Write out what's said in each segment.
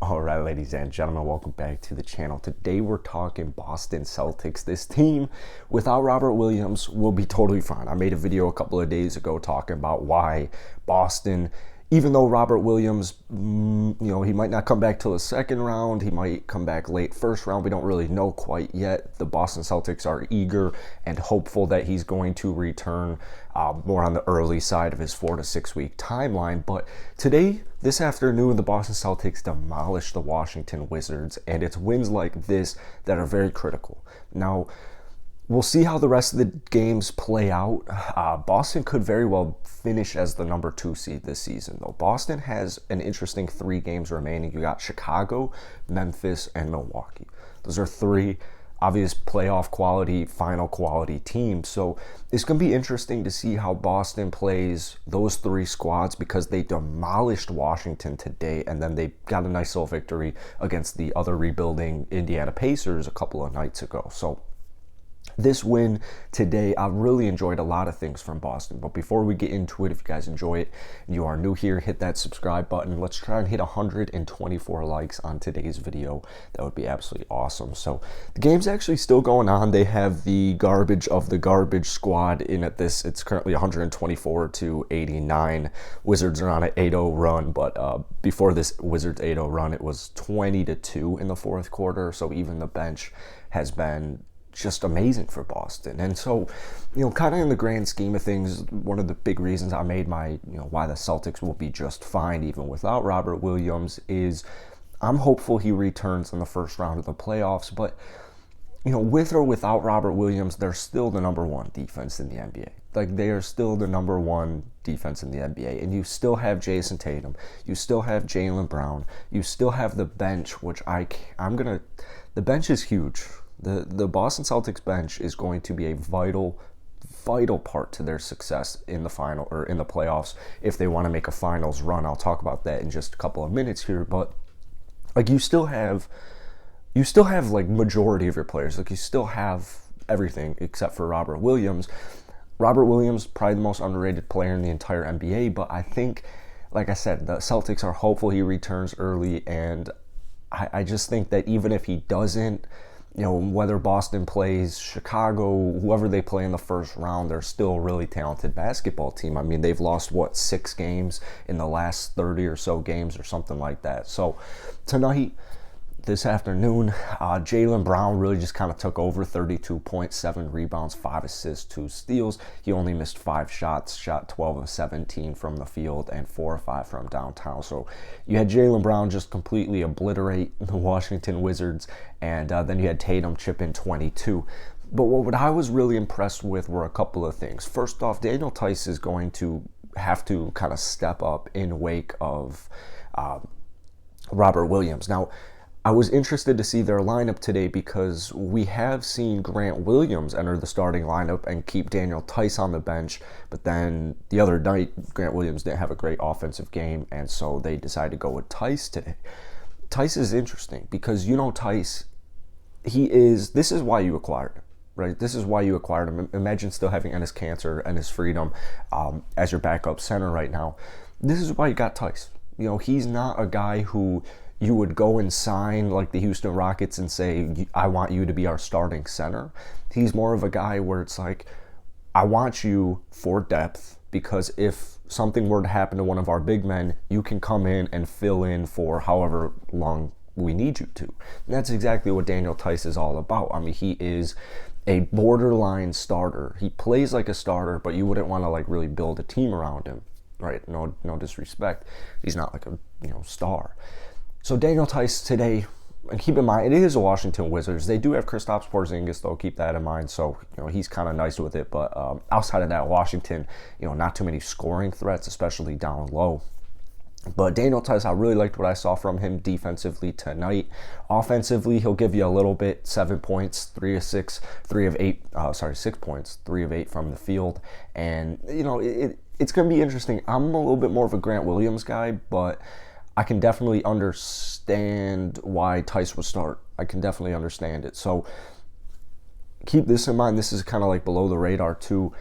All right, ladies and gentlemen, welcome back to the channel. Today we're talking Boston Celtics. This team without Robert Williams will be totally fine. I made a video a couple of days ago talking about why Boston, even though Robert Williams, he might not come back till the second round. He might come back late first round. We don't really know quite yet. The Boston Celtics are eager and hopeful that he's going to return more on the early side of his 4 to 6 week timeline. But today, this afternoon, the Boston Celtics demolished the Washington Wizards, and it's wins like this that are very critical. Now, we'll see how the rest of the games play out. Boston could very well finish as the number 2 seed this season, though. Boston has an interesting 3 games remaining. You got Chicago, Memphis, and Milwaukee. Those are 3 obvious playoff quality, final quality teams. So it's going to be interesting to see how Boston plays those 3 squads, because they demolished Washington today, and then they got a nice little victory against the other rebuilding Indiana Pacers a couple of nights ago. So this win today, I really enjoyed a lot of things from Boston. But before we get into it, if you guys enjoy it and you are new here, hit that subscribe button. Let's try and hit 124 likes on today's video. That would be absolutely awesome. So the game's actually still going on. They have the garbage of the garbage squad in at this. It's currently 124 to 89. Wizards are on an 8-0 run, but before this Wizards 8-0 run, it was 20-2 in the fourth quarter. So even the bench has been just amazing for Boston. And so, kind of in the grand scheme of things, one of the big reasons I made my, why the Celtics will be just fine even without Robert Williams is I'm hopeful he returns in the first round of the playoffs. But, with or without Robert Williams, they're still the number 1 defense in the NBA. Like, they are still the number 1 defense in the NBA. And you still have Jason Tatum. You still have Jaylen Brown. You still have the bench, which the bench is huge. The Boston Celtics bench is going to be a vital part to their success in the final or in the playoffs if they want to make a finals run. I'll talk about that in just a couple of minutes here, but like you still have like majority of your players. Like you still have everything except for Robert Williams. Robert Williams, probably the most underrated player in the entire NBA, but I think, like I said, the Celtics are hopeful he returns early, and I just think that even if he doesn't, whether Boston plays Chicago, whoever they play in the first round, they're still a really talented basketball team. I mean, they've lost, 6 games in the last 30 or so games or something like that. So tonight, this afternoon, Jaylen Brown really just kind of took over. 32 points, 7 rebounds, 5 assists, 2 steals. He only missed 5 shots, shot 12 of 17 from the field and 4 of 5 from downtown. So you had Jaylen Brown just completely obliterate the Washington Wizards, and then you had Tatum chip in 22. But what I was really impressed with were a couple of things. First off, Daniel Theis is going to have to kind of step up in wake of Robert Williams. Now, I was interested to see their lineup today because we have seen Grant Williams enter the starting lineup and keep Daniel Theis on the bench, but then the other night, Grant Williams didn't have a great offensive game, and so they decided to go with Theis today. Theis is interesting because, Theis, this is why you acquired him, right? This is why you acquired him. Imagine still having Enes Kanter and his freedom as your backup center right now. This is why you got Theis. He's not a guy who you would go and sign like the Houston Rockets and say, I want you to be our starting center. He's more of a guy where it's like, I want you for depth, because if something were to happen to one of our big men, you can come in and fill in for however long we need you to. And that's exactly what Daniel Theis is all about. I mean, he is a borderline starter. He plays like a starter, but you wouldn't want to really build a team around him, right? No disrespect. He's not like a star. So Daniel Theis today, and keep in mind, it is the Washington Wizards. They do have Kristaps Porzingis, though. Keep that in mind. So, he's kind of nice with it. But outside of that, Washington, not too many scoring threats, especially down low. But Daniel Theis, I really liked what I saw from him defensively tonight. Offensively, he'll give you a little bit. 7 points, 3 of 6, 3 of 8. 6 points, 3 of 8 from the field. And, it's going to be interesting. I'm a little bit more of a Grant Williams guy, but I can definitely understand why Theis would start. I can definitely understand it. So keep this in mind. This is kind of like below the radar too.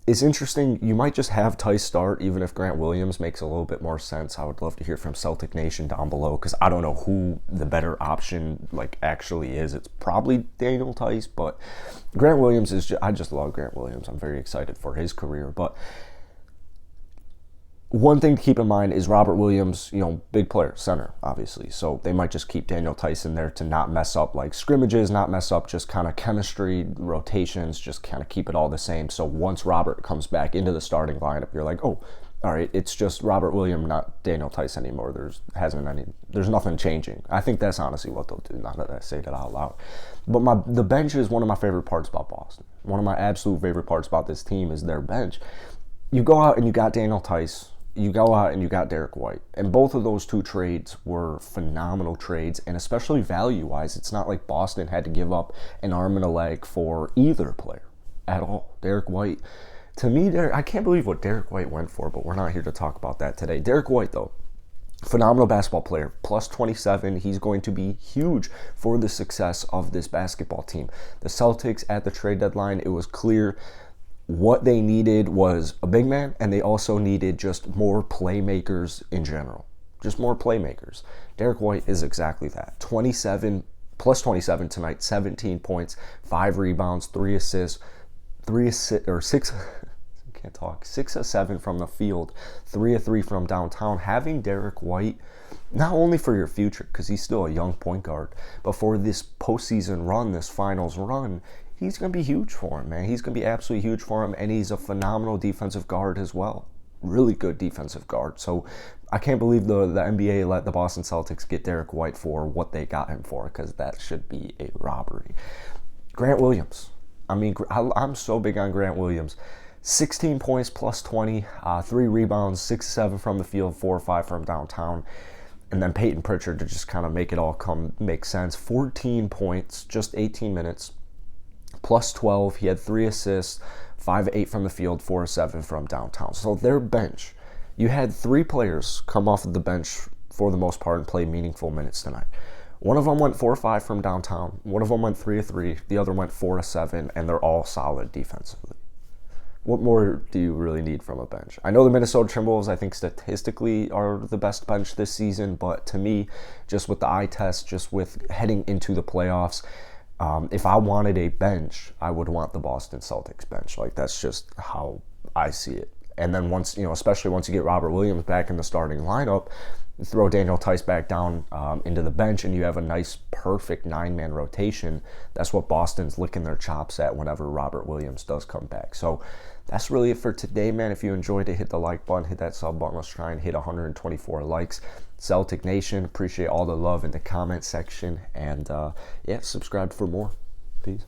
it's interesting. You might just have Theis start, even if Grant Williams makes a little bit more sense. I would love to hear from Celtic Nation down below, because I don't know who the better option like actually is. It's probably Daniel Theis, but Grant Williams is I just love Grant Williams. I'm very excited for his career. But one thing to keep in mind is Robert Williams, big player, center, obviously. So they might just keep Daniel Theis in there to not mess up like scrimmages, not mess up just kind of chemistry, rotations, just kind of keep it all the same. So once Robert comes back into the starting lineup, you're like, oh, all right, it's just Robert Williams, not Daniel Theis anymore. There's nothing changing. I think that's honestly what they'll do, now that I say that out loud. But the bench is one of my favorite parts about Boston. One of my absolute favorite parts about this team is their bench. You go out and you got Daniel Theis. You go out and you got Derek White. And both of those two trades were phenomenal trades, and especially value-wise, it's not like Boston had to give up an arm and a leg for either player at all. Derek White, to me, I can't believe what Derek White went for, but we're not here to talk about that today. Derek White, though, phenomenal basketball player, plus 27. He's going to be huge for the success of this basketball team. The Celtics at the trade deadline, it was clear what they needed was a big man, and they also needed just more playmakers in general. Just more playmakers. Derek White is exactly that. 27, plus 27 tonight, 17 points, 5 rebounds, 3 assists, 6, can't talk, 6 of 7 from the field, 3 of 3 from downtown. Having Derek White, not only for your future, because he's still a young point guard, but for this postseason run, this finals run, he's going to be huge for him, man. He's going to be absolutely huge for him, and he's a phenomenal defensive guard as well. Really good defensive guard. So I can't believe the NBA let the Boston Celtics get Derek White for what they got him for, because that should be a robbery. Grant Williams. I mean, I'm so big on Grant Williams. 16 points, plus 20, 3 rebounds, 6 7 from the field, 4 or 5 from downtown. And then Peyton Pritchard to just kind of make it all make sense. 14 points, just 18 minutes. Plus 12, he had 3 assists, 5 8 from the field, 4 7 from downtown. So their bench, you had 3 players come off of the bench for the most part and play meaningful minutes tonight. One of them went 4 5 from downtown. One of them went 3 3. The other went 4 7, and they're all solid defensively. What more do you really need from a bench? I know the Minnesota Timberwolves, I think statistically, are the best bench this season, but to me, just with the eye test, just with heading into the playoffs, if I wanted a bench, I would want the Boston Celtics bench. Like, that's just how I see it. And then once, especially once you get Robert Williams back in the starting lineup, throw Daniel Theis back down into the bench, and you have a nice, perfect 9-man rotation. That's what Boston's licking their chops at whenever Robert Williams does come back. So that's really it for today, man. If you enjoyed it, hit the like button, hit that sub button. Let's try and hit 124 likes. Celtic Nation, appreciate all the love in the comment section. And, yeah, subscribe for more. Peace.